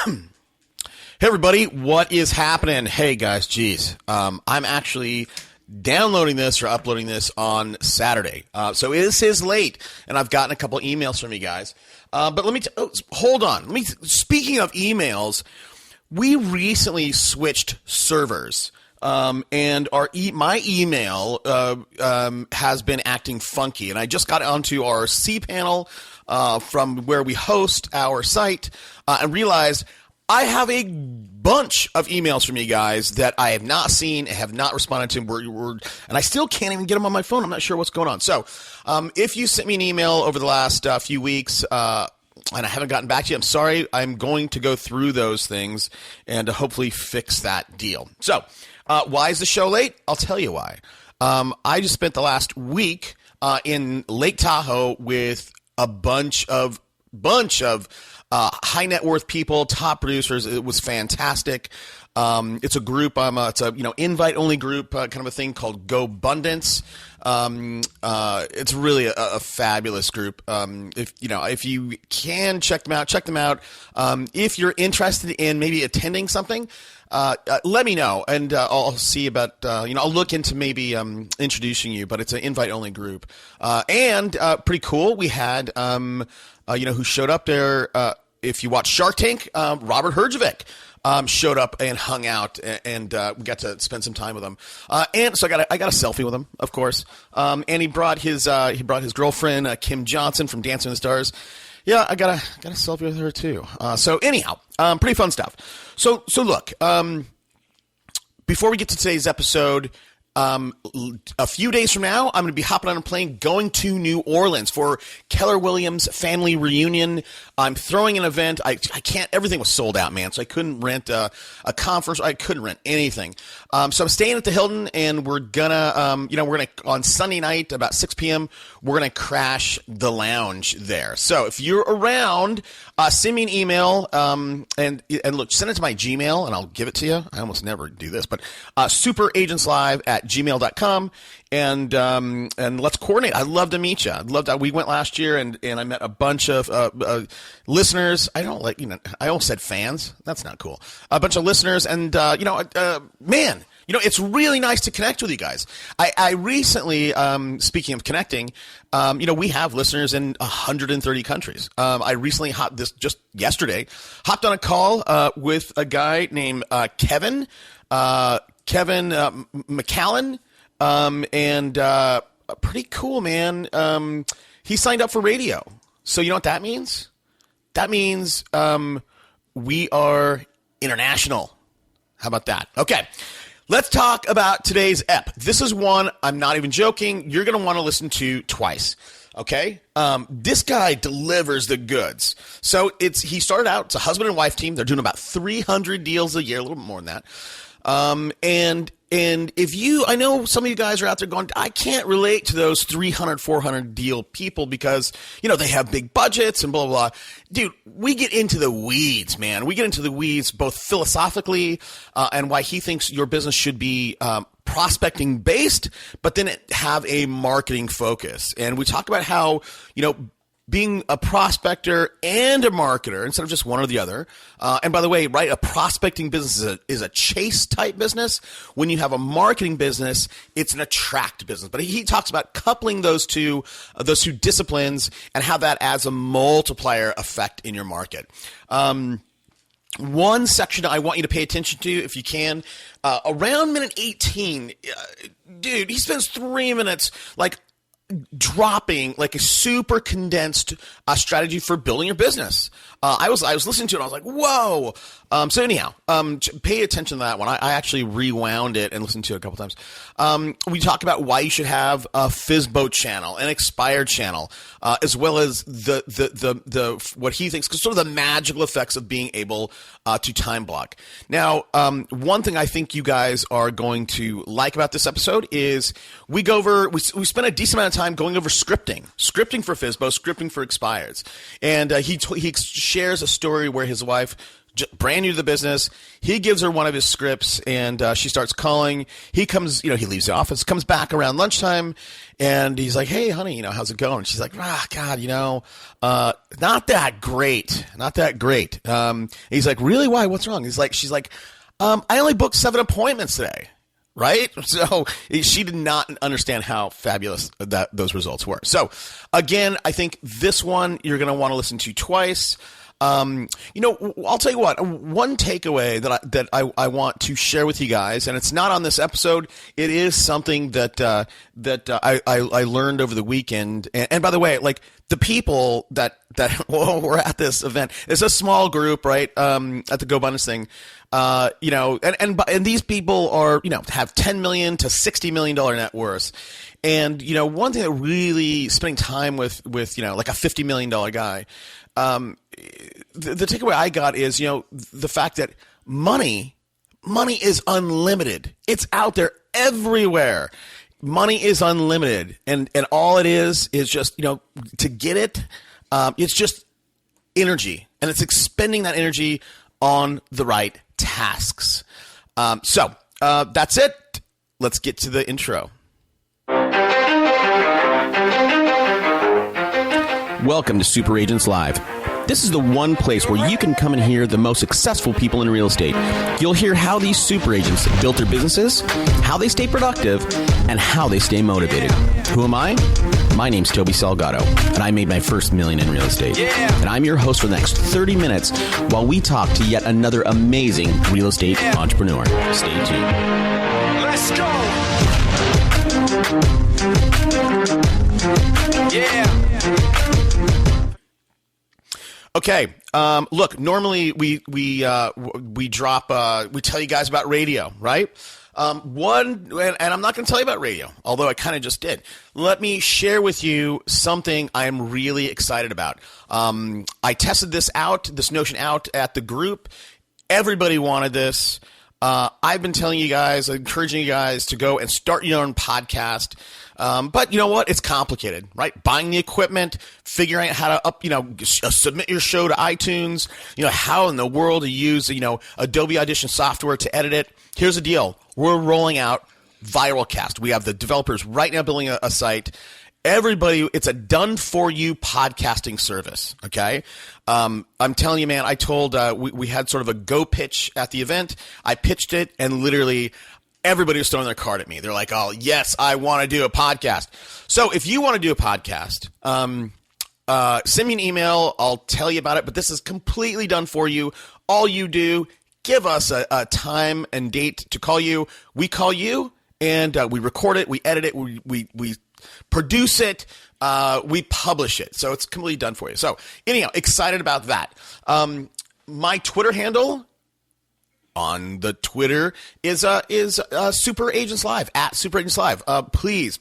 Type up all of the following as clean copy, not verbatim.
Hey everybody, what is happening? Hey guys, geez, I'm actually downloading this or uploading this on Saturday, so this is late, and I've gotten a couple emails from you guys. But let me hold on. Speaking of emails, we recently switched servers, and my email has been acting funky, and I just got onto our cPanel from where we host our site, and realized I have a bunch of emails from you guys that I have not seen, have not responded to, and I still can't even get them on my phone. I'm not sure what's going on. So if you sent me an email over the last few weeks and I haven't gotten back to you, I'm sorry. I'm going to go through those things and hopefully fix that deal. So why is the show late? I'll tell you why. I just spent the last week in Lake Tahoe with a bunch of high net worth people, top producers. It was fantastic. It's a group. It's a invite only group, kind of a thing called GoBundance. It's really a fabulous group. If you can check them out. If you're interested in maybe attending something, let me know, and I'll see about. I'll look into maybe introducing you. But it's an invite only group, and pretty cool. We had who showed up there. If you watch Shark Tank, Robert Herjavec showed up and hung out, and we got to spend some time with him. And so I got a selfie with him, of course. And he brought his girlfriend Kim Johnson from Dancing with the Stars. Yeah, I got a selfie with her too. So anyhow, pretty fun stuff. So look, before we get to today's episode. A few days from now, I'm going to be hopping on a plane going to New Orleans for Keller Williams family reunion. I'm throwing an event. I can't, everything was sold out, man. So I couldn't rent a conference. I couldn't rent anything. So I'm staying at the Hilton, and we're gonna, on Sunday night about 6 p.m., we're going to crash the lounge there. So if you're around, send me an email, and look, send it to my Gmail and I'll give it to you. I almost never do this, but, superagentslive@gmail.com, and let's coordinate. I'd love to meet you. We went last year, and I met a bunch of listeners. I almost said fans. That's not cool. A bunch of listeners, and man, it's really nice to connect with you guys. I recently, speaking of connecting, we have listeners in 130 countries. I recently just yesterday hopped on a call with a guy named Kevin McCallan, and pretty cool, man. He signed up for radio. So you know what that means? That means we are international. How about that? Okay. Let's talk about today's ep. This is one, I'm not even joking, you're going to want to listen to twice. Okay? This guy delivers the goods. So he started out, it's a husband and wife team. They're doing about 300 deals a year, a little bit more than that. And I know some of you guys are out there going, I can't relate to those 300, 400 deal people because, they have big budgets and blah, blah, blah. Dude, we get into the weeds, man. We get into the weeds both philosophically, and why he thinks your business should be, prospecting based, but then have a marketing focus. And we talk about how, being a prospector and a marketer instead of just one or the other. And by the way, right, a prospecting business is a chase type business. When you have a marketing business, it's an attract business. But he talks about coupling those two disciplines and how that adds a multiplier effect in your market. One section I want you to pay attention to, if you can, around minute 18, dude, he spends 3 minutes dropping like a super condensed strategy for building your business. I was listening to it and I was like, whoa. So anyhow, pay attention to that one. I actually rewound it and listened to it a couple times. We talk about why you should have a FISBO channel, an expired channel, as well as the what he thinks, sort of the magical effects of being able to time block. Now, one thing I think you guys are going to like about this episode is we spent a decent amount of time going over scripting for FSBO, scripting for expireds. And he shares a story where his wife, brand new to the business, he gives her one of his scripts, and she starts calling. He comes, he leaves the office, comes back around lunchtime, and he's like, "Hey, honey, how's it going?" She's like, God, not that great. He's like, "Really? Why? What's wrong?" She's like, "I only booked 7 appointments today." Right? So she did not understand how fabulous those results were. So again, I think this one you're going to want to listen to twice. I'll tell you what, one takeaway that I want to share with you guys, and it's not on this episode. It is something that I learned over the weekend. And by the way, like the people that were at this event, it's a small group, right? At the Go Abundance thing, and these people are, have $10 million to $60 million net worth. And, one thing that really spending time with, like a $50 million guy, the takeaway I got is, the fact that money is unlimited. It's out there everywhere. Money is unlimited. And all it is just, to get it, it's just energy, and it's expending that energy on the right tasks. So that's it. Let's get to the intro. Welcome to Super Agents Live. This is the one place where you can come and hear the most successful people in real estate. You'll hear how these super agents built their businesses, how they stay productive, and how they stay motivated. Who am I? My name's Toby Salgado, and I made my first $1 million in real estate. Yeah. And I'm your host for the next 30 minutes while we talk to yet another amazing real estate entrepreneur. Stay tuned. Let's go! Yeah! Okay. Look, normally we drop, we tell you guys about radio, right? And I'm not going to tell you about radio, although I kind of just did. Let me share with you something I am really excited about. I tested this notion out at the group. Everybody wanted this. I've been telling you guys, encouraging you guys to go and start your own podcast. But you know what? It's complicated, right? Buying the equipment, figuring out how to submit your show to iTunes, how in the world to use, Adobe Audition software to edit it. Here's the deal. We're rolling out Viralcast. We have the developers right now building a site. Everybody, it's a done-for-you podcasting service, okay? I'm telling you, man, I told, we had sort of a go pitch at the event. I pitched it, and literally everybody was throwing their card at me. They're like, "Oh, yes, I want to do a podcast." So if you want to do a podcast, send me an email. I'll tell you about it, but this is completely done for you. All you do, give us a time and date to call you. We call you, and we record it, we edit it, we produce it, we publish it. So it's completely done for you. So anyhow, excited about that. My Twitter handle on the Twitter is Super Agents Live, at Super Agents Live. Please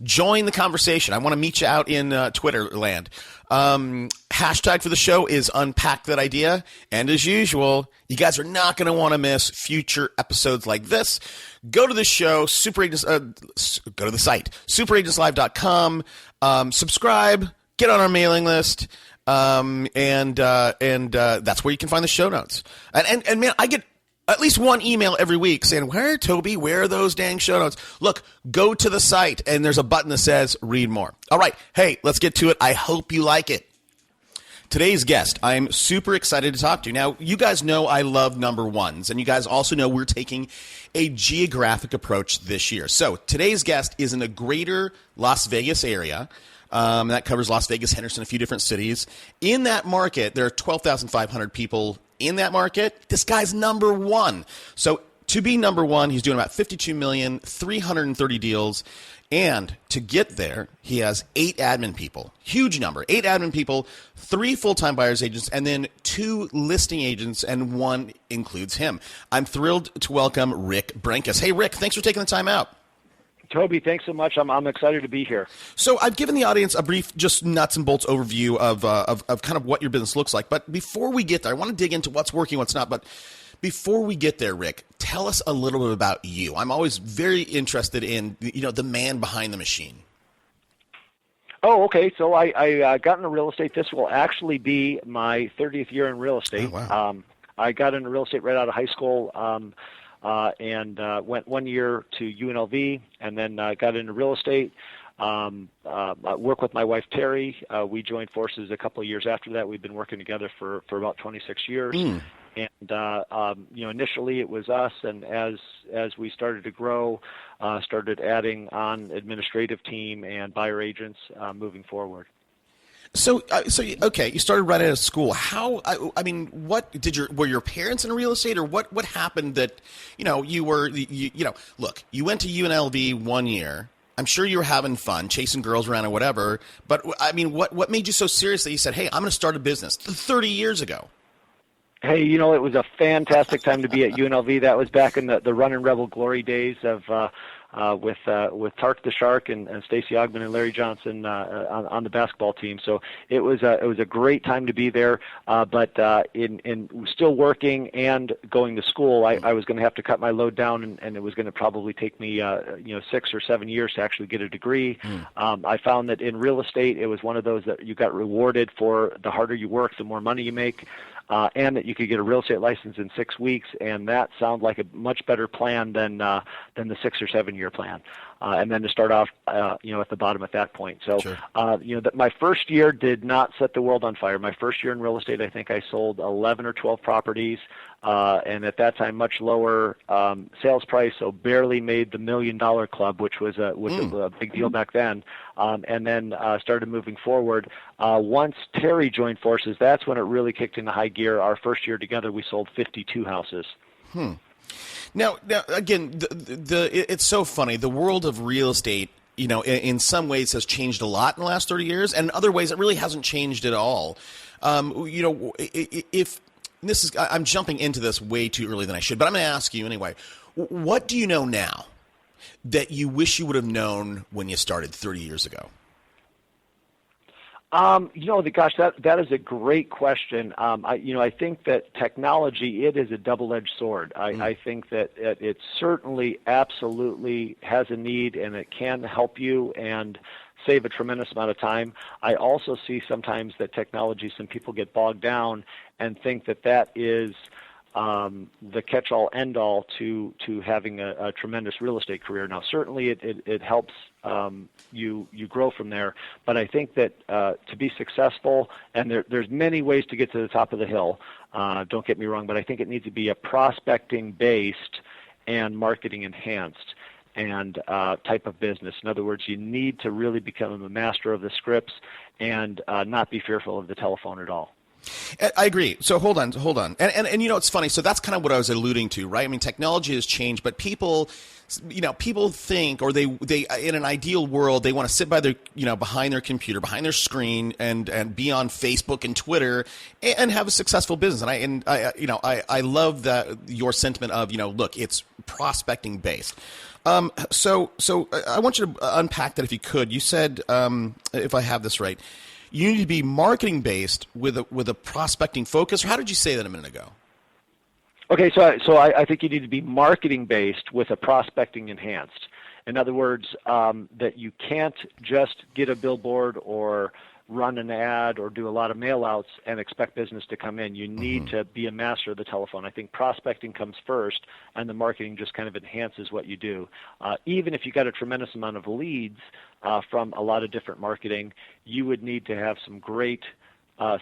join the conversation. I want to meet you out in Twitter land. Hashtag for the show is Unpack That Idea. And as usual, you guys are not going to want to miss future episodes like this. Go to the show, go to the site, superagentslive.com, subscribe, get on our mailing list. And that's where you can find the show notes. And man, I get at least one email every week saying, where are those dang show notes? Look, go to the site, and there's a button that says read more. All right. Hey, let's get to it. I hope you like it. Today's guest, I'm super excited to talk to. Now, you guys know I love number ones, and you guys also know we're taking a geographic approach this year. So today's guest is in the greater Las Vegas area. That covers Las Vegas, Henderson, a few different cities. In that market, there are 12,500 people in that market. This guy's number one. So to be number one, he's doing about 52 million, 330 deals. And to get there, he has 8 admin people. Huge number. 8 admin people, 3 full-time buyer's agents, and then 2 listing agents, and 1 includes him. I'm thrilled to welcome Rick Brenkus. Hey, Rick, thanks for taking the time out. Toby, thanks so much. I'm excited to be here. So I've given the audience a brief, just nuts and bolts overview of kind of what your business looks like. But before we get there, I want to dig into what's working, what's not. But before we get there, Rick, tell us a little bit about you. I'm always very interested in, the man behind the machine. Oh, okay. So I got into real estate. This will actually be my 30th year in real estate. Oh, wow. I got into real estate right out of high school, and went 1 year to UNLV, and then got into real estate. I work with my wife Terry. We joined forces a couple of years after that. We've been working together for about 26 years. And initially it was us, and as we started to grow, started adding on administrative team and buyer agents moving forward. So okay, you started right out of school. How? I mean, were your parents in real estate, or what happened that you were look, you went to UNLV 1 year. I'm sure you were having fun, chasing girls around or whatever. But I mean, what made you so serious that you said, "Hey, I'm going to start a business" 30 years ago? Hey, it was a fantastic time to be at UNLV. That was back in the Run and Rebel glory days of with Tark the Shark and Stacey Ogman and Larry Johnson on the basketball team. So it was a great time to be there. But in still working and going to school, I was going to have to cut my load down, and it was going to probably take me 6 or 7 years to actually get a degree. I found that in real estate, it was one of those that you got rewarded for the harder you work, the more money you make. And that you could get a real estate license in 6 weeks, and that sounded like a much better plan than the 6 or 7 year plan. And then to start off, at the bottom at that point. So, Sure. My first year did not set the world on fire. My first year in real estate, I think I sold 11 or 12 properties, and at that time, much lower sales price, so barely made the $1 million club, which was a big deal back then. And then started moving forward. Once Terry joined forces, that's when it really kicked into high gear. Our first year together, we sold 52 houses. Now again, it's so funny. The world of real estate, in some ways has changed a lot in the last 30 years, and in other ways it really hasn't changed at all. If this is, I'm jumping into this way too early than I should, but I'm going to ask you anyway. What do you know now that you wish you would have known when you started 30 years ago? Gosh, that is a great question. I think that technology, it is a double-edged sword. I think that it certainly, absolutely has a need, and it can help you and save a tremendous amount of time. I also see sometimes that technology, some people get bogged down and think that is the catch-all, end-all to having a tremendous real estate career. Now, certainly it helps you grow from there, but I think that to be successful, and there's many ways to get to the top of the hill, don't get me wrong, but I think it needs to be a prospecting-based and marketing-enhanced and type of business. In other words, you need to really become a master of the scripts and not be fearful of the telephone at all. I agree. So hold on. And it's funny. So that's kind of what I was alluding to, right? I mean, technology has changed, but people think, or they in an ideal world, they want to sit by their, behind their computer, behind their screen and be on Facebook and Twitter and have a successful business. And I love that your sentiment of, look, it's prospecting based. So I want you to unpack that if you could. You said, if I have this right, you need to be marketing based with a prospecting focus. Or how did you say that a minute ago? Okay, so I think you need to be marketing based with a prospecting enhanced. In other words, that you can't just get a billboard or run an ad or do a lot of mail outs and expect business to come in. You need to be a master of the telephone. I think prospecting comes first, and the marketing just kind of enhances what you do. Even if you got a tremendous amount of leads from a lot of different marketing, you would need to have some great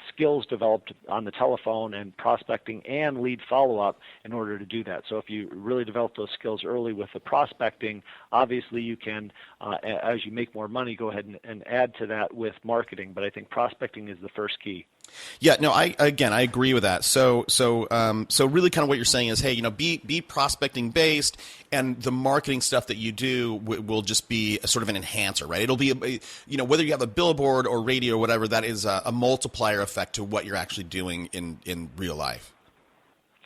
skills developed on the telephone and prospecting and lead follow-up in order to do that. So if you really develop those skills early with the prospecting, obviously you can, as you make more money, go ahead and add to that with marketing. But I think prospecting is the first key. Yeah, no, I agree with that. So really kind of what you're saying is, hey, be prospecting based, and the marketing stuff that you do will just be a sort of an enhancer, right? It'll be, whether you have a billboard or radio or whatever, that is a multiplier effect to what you're actually doing in real life.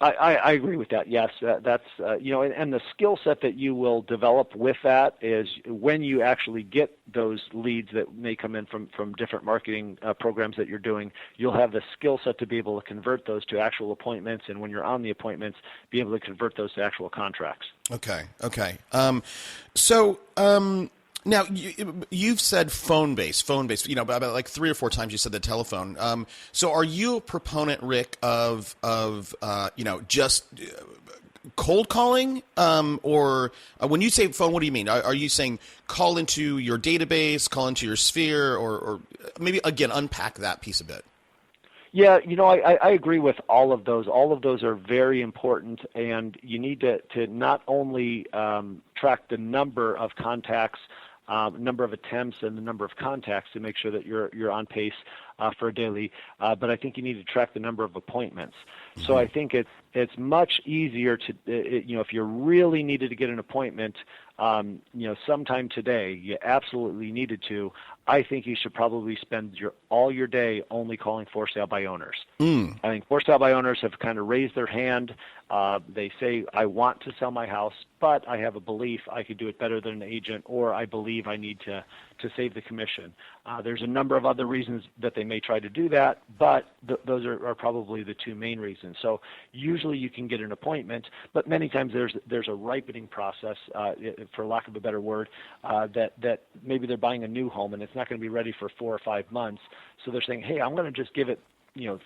I agree with that. Yes, that's and the skill set that you will develop with that is when you actually get those leads that may come in from different marketing programs that you're doing, you'll have the skill set to be able to convert those to actual appointments, and when you're on the appointments, be able to convert those to actual contracts. Okay. Now, you've said phone-based, about like 3 or 4 times you said the telephone. So are you a proponent, Rick, of just cold calling? Or when you say phone, what do you mean? Are you saying call into your database, call into your sphere, or maybe, again, unpack that piece a bit? Yeah, I agree with all of those. All of those are very important, and you need to not only track the number of contacts, number of attempts, and the number of contacts to make sure that you're on pace for a daily, but I think you need to track the number of appointments. Mm-hmm. So I think it's much easier to, if you really needed to get an appointment, sometime today, you absolutely needed to. I think you should probably spend all your day only calling for sale by owners. I think for sale by owners have kind of raised their hand. They say, I want to sell my house, but I have a belief I could do it better than an agent, or I believe I need to save the commission. There's a number of other reasons that they may try to do that, but those are probably the 2 main reasons. So usually you can get an appointment, but many times there's a ripening process, for lack of a better word, that maybe they're buying a new home and it's not going to be ready for 4 or 5 months. So they're saying, hey, I'm going to just give it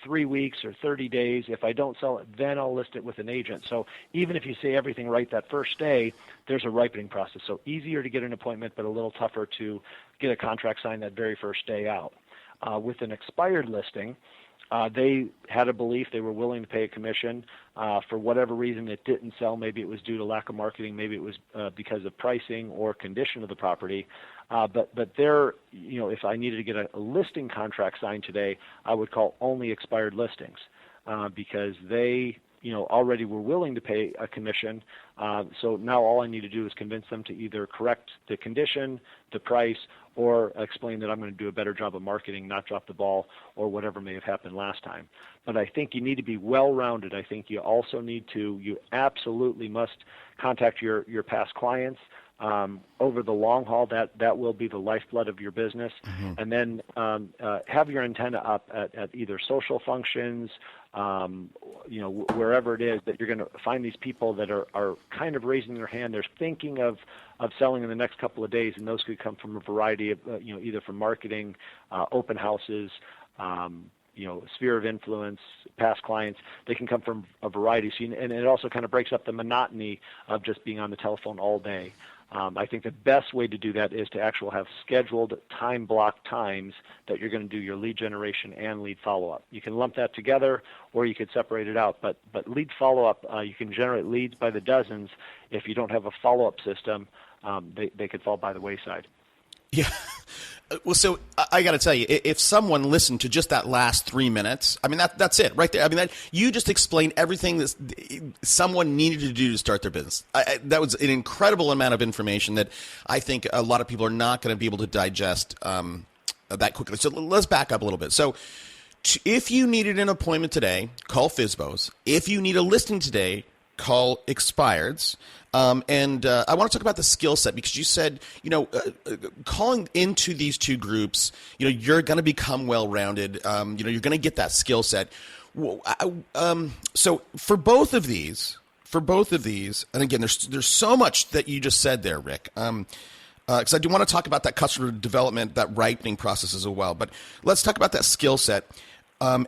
3 weeks or 30 days. If I don't sell it, then I'll list it with an agent. So even if you say everything right that first day, there's a ripening process. So easier to get an appointment, but a little tougher to get a contract signed that very first day out. With an expired listing, they had a belief, they were willing to pay a commission. For whatever reason it didn't sell. Maybe it was due to lack of marketing, maybe it was because of pricing or condition of the property. But there, if I needed to get a listing contract signed today, I would call only expired listings because they already were willing to pay a commission. So now all I need to do is convince them to either correct the condition, the price, or explain that I'm going to do a better job of marketing, not drop the ball, or whatever may have happened last time. But I think you need to be well-rounded. I think you also you absolutely must contact your past clients. Over the long haul, that will be the lifeblood of your business. Mm-hmm. And then have your antenna up at either social functions, wherever it is that you're going to find these people that are kind of raising their hand. They're thinking of selling in the next couple of days, and those could come from a variety of, either from marketing, open houses, sphere of influence, past clients. They can come from a variety. And it also kind of breaks up the monotony of just being on the telephone all day. I think the best way to do that is to actually have scheduled time block times that you're going to do your lead generation and lead follow-up. You can lump that together or you could separate it out. But lead follow-up, you can generate leads by the dozens. If you don't have a follow-up system, they could fall by the wayside. Yeah. Well, so I got to tell you, if someone listened to just that last 3 minutes, I mean, that's it right there. I mean, you just explained everything that someone needed to do to start their business. That was an incredible amount of information that I think a lot of people are not going to be able to digest that quickly. So let's back up a little bit. So if you needed an appointment today, call FSBOs. If you need a listing today, call Expireds. And I want to talk about the skill set because you said, calling into these 2 groups, you're going to become well-rounded. You're going to get that skill set. So for both of these, and again, there's so much that you just said there, Rick. Because I do want to talk about that customer development, that ripening process as well. But let's talk about that skill set. And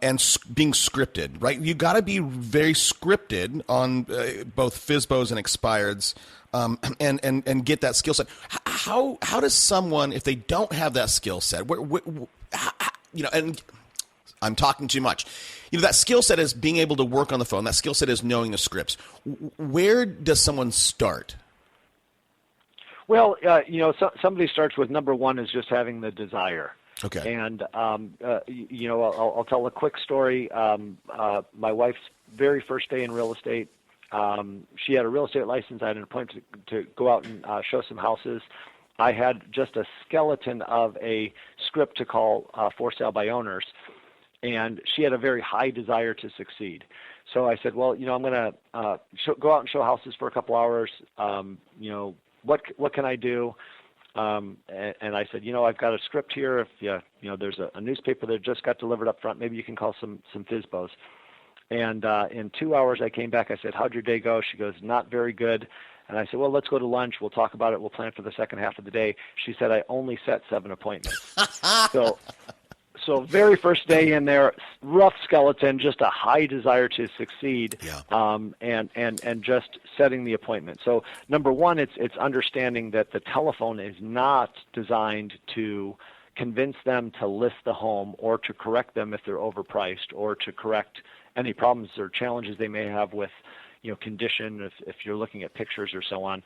being scripted, right? You got to be very scripted on both FSBOs and Expireds, and get that skill set. How does someone, if they don't have that skill set, and I'm talking too much, that skill set is being able to work on the phone. That skill set is knowing the scripts. Where does someone start? Well, somebody starts with number 1 is just having the desire. Okay. And, I'll tell a quick story. My wife's very first day in real estate, she had a real estate license. I had an appointment to go out and show some houses. I had just a skeleton of a script to call for sale by owners, and she had a very high desire to succeed. So I said, well, I'm going to go out and show houses for a couple hours. What can I do? And I said, I've got a script here. If there's a newspaper that just got delivered up front, maybe you can call some FSBOs. And in 2 hours, I came back. I said, how'd your day go? She goes, not very good. And I said, well, let's go to lunch. We'll talk about it. We'll plan for the second half of the day. She said, I only set 7 appointments. So very first day in there, rough skeleton, just a high desire to succeed, and just setting the appointment. So number one, it's understanding that the telephone is not designed to convince them to list the home or to correct them if they're overpriced or to correct any problems or challenges they may have with condition, if you're looking at pictures or so on.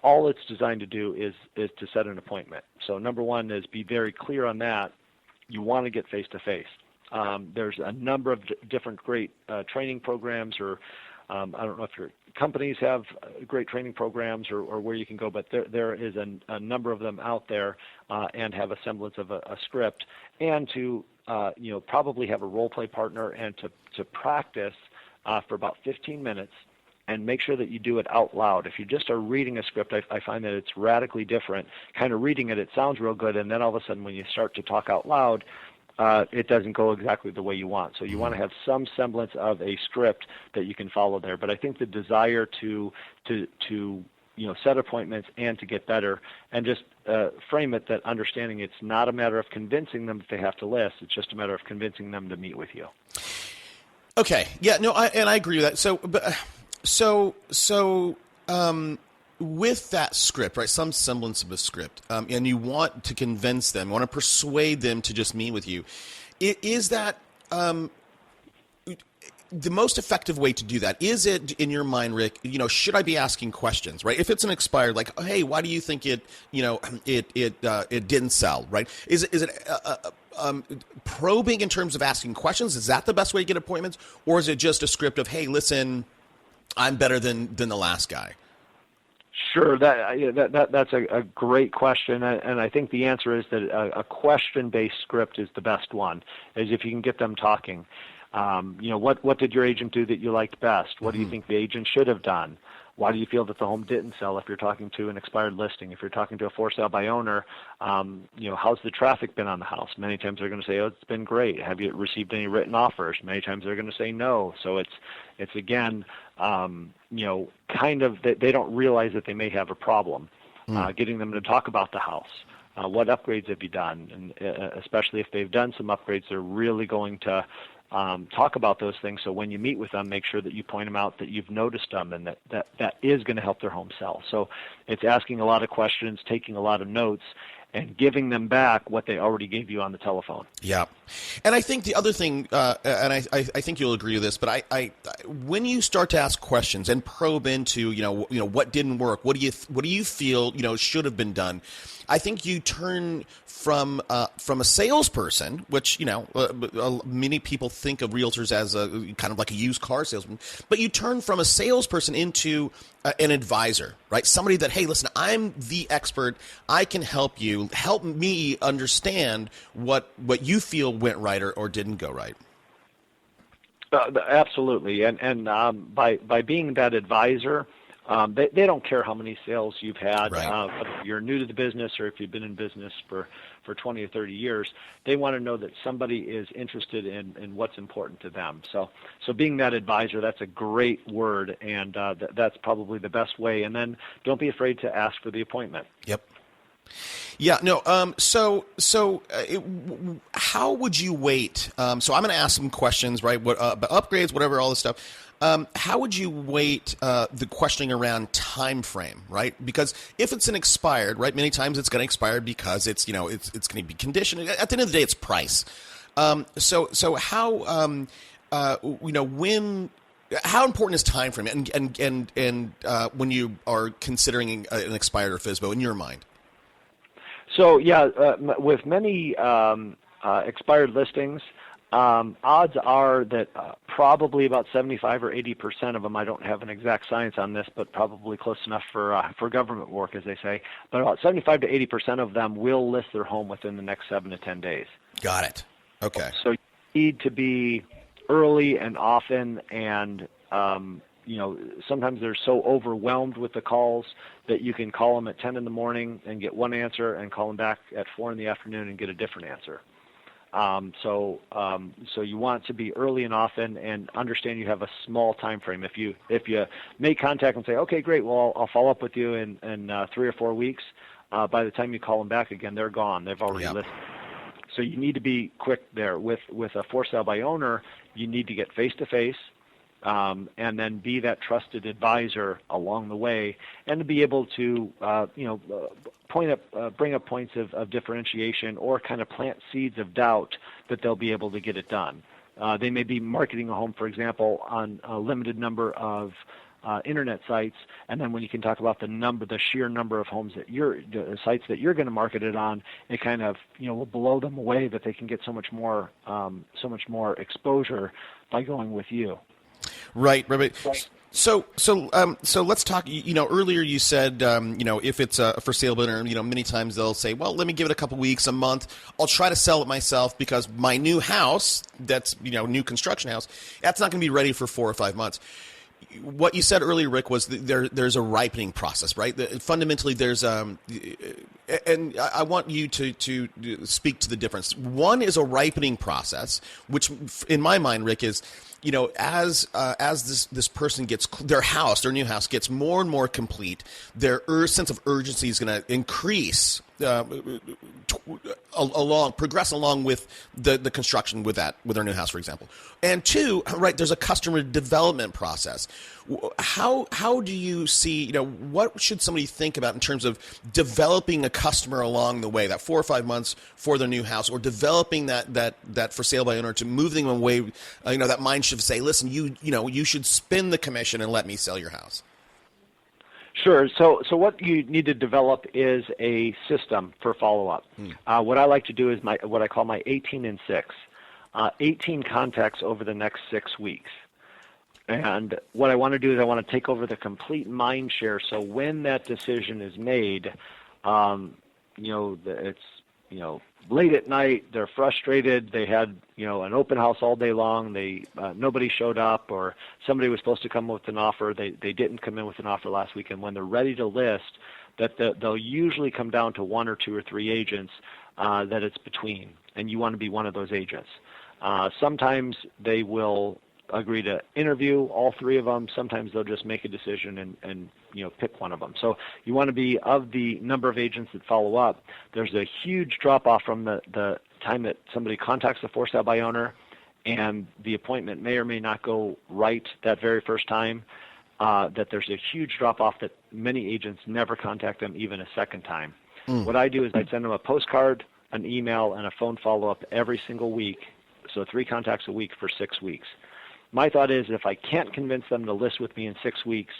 All it's designed to do is to set an appointment. So number one is be very clear on that. You want to get face-to-face. There's a number of different great training programs, or I don't know if your companies have great training programs or where you can go, but there is a number of them out there and have a semblance of a script, and to probably have a role-play partner and to practice for about 15 minutes and make sure that you do it out loud. If you just are reading a script, I find that it's radically different. Kind of reading it, it sounds real good, and then all of a sudden when you start to talk out loud, it doesn't go exactly the way you want. So you want to have some semblance of a script that you can follow there. But I think the desire to set appointments and to get better, and just frame it that understanding it's not a matter of convincing them that they have to list, it's just a matter of convincing them to meet with you. Okay. Yeah, no, I agree with that. So, with that script, right, some semblance of a script, and you want to convince them, you want to persuade them to just meet with you, is that the most effective way to do that? Is it, in your mind, Rick, should I be asking questions, right? If it's an expired, like, hey, why do you think it didn't sell, right? Is it probing in terms of asking questions? Is that the best way to get appointments? Or is it just a script of, hey, listen, I'm better than the last guy? Sure, that's a great question, and I think the answer is that a question-based script is the best one, is if you can get them talking. What did your agent do that you liked best? What do you think the agent should have done? Why do you feel that the home didn't sell if you're talking to an expired listing? If you're talking to a for sale by owner, how's the traffic been on the house? Many times they're going to say, oh, it's been great. Have you received any written offers? Many times they're going to say no. So it's again, kind of, they don't realize that they may have a problem. Getting them to talk about the house. What upgrades have you done? And especially if they've done some upgrades, they're really going to talk about those things. So when you meet with them, make sure that you point them out, that you've noticed them, and that is going to help their home sell. So it's asking a lot of questions, taking a lot of notes, and giving them back what they already gave you on the telephone. Yeah. And I think the other thing, and I think you'll agree with this, but I when you start to ask questions and probe into, what didn't work, what do you feel, should have been done, I think you turn from a salesperson, which, many people think of realtors as a kind of like a used car salesman, but you turn from a salesperson into an advisor, right? Somebody that, hey, listen, I'm the expert. I can help you. Help me understand what you feel went right or didn't go right. Absolutely. And by being that advisor, they don't care how many sales you've had. Right. If you're new to the business or if you've been in business for 20 or 30 years, they want to know that somebody is interested in what's important to them. So being that advisor, that's a great word, and that's probably the best way. And then don't be afraid to ask for the appointment. Yep. Yeah, no. How would you wait? So I'm going to ask some questions, right? What upgrades, whatever, all this stuff. How would you weight the questioning around time frame, right? Because if it's an expired, right, many times it's going to expire because it's going to be conditioned. At the end of the day, it's price. So how how important is time frame and when you are considering an expired or FSBO in your mind? So yeah, with many expired listings, odds are that probably about 75 or 80% of them, I don't have an exact science on this, but probably close enough for government work, as they say, but about 75 to 80% of them will list their home within the next 7 to 10 days. Got it. Okay. So you need to be early and often, and sometimes they're so overwhelmed with the calls that you can call them at 10 in the morning and get one answer, and call them back at 4 in the afternoon and get a different answer. So you want to be early and often, and understand you have a small time frame. If you make contact and say, okay, great, well, I'll follow up with you in 3 or 4 weeks. By the time you call them back again, they're gone. They've already listed. So you need to be quick there. With a for sale by owner, you need to get face to face. And then be that trusted advisor along the way, and to be able to, bring up points of differentiation, or kind of plant seeds of doubt that they'll be able to get it done. They may be marketing a home, for example, on a limited number of internet sites, and then when you can talk about the sheer number of homes the sites that you're going to market it on, it kind of will blow them away that they can get so much more exposure by going with you. Right. So let's talk. Earlier you said, if it's a for sale bidder, many times they'll say, well, let me give it a couple weeks, a month. I'll try to sell it myself because my new house, that's new construction house, that's not going to be ready for 4 or 5 months. What you said earlier, Rick, was there's a ripening process, right? Fundamentally, there's and I want you to speak to the difference. One is a ripening process, which in my mind, Rick, is as this person gets their new house gets more and more complete, their sense of urgency is going to increase, progress along with the construction with their new house, for example. And two, right, there's a customer development process. How do you see, what should somebody think about in terms of developing a customer along the way, that 4 or 5 months for their new house, or developing that for sale by owner to move them away, that mind shift, say, listen, you should spin the commission and let me sell your house? Sure. So what you need to develop is a system for follow-up. What I like to do is what I call my 18 and 6. 18 contacts over the next 6 weeks. And what I want to do is I want to take over the complete mind share. So when that decision is made, it's late at night, they're frustrated, they had an open house all day long, nobody showed up, or somebody was supposed to come with an offer, they didn't come in with an offer last week, and when they're ready to list, they'll usually come down to 1 or 2 or 3 agents that it's between, and you want to be one of those agents. Sometimes they will agree to interview all 3 of them. Sometimes they'll just make a decision and pick one of them. So you want to be, of the number of agents that follow up, there's a huge drop-off from the time that somebody contacts the for sale by owner, and the appointment may or may not go right that very first time, that there's a huge drop-off that many agents never contact them even a second time. What I do is I send them a postcard, an email, and a phone follow-up every single week, so 3 contacts a week for 6 weeks. My thought is, if I can't convince them to list with me in 6 weeks,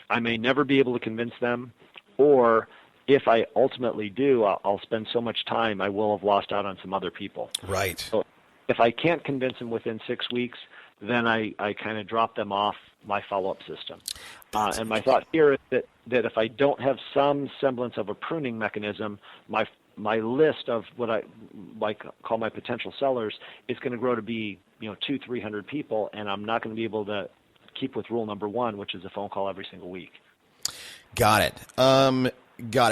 I may never be able to convince them, or if I ultimately do, I'll spend so much time I will have lost out on some other people. Right. So if I can't convince them within 6 weeks, then I kind of drop them off my follow-up system. And my thought here is that if I don't have some semblance of a pruning mechanism, my list of what I call my potential sellers is going to grow to be 200-300 people, and I'm not going to be able to keep with rule number 1, which is a phone call every single week. Got it.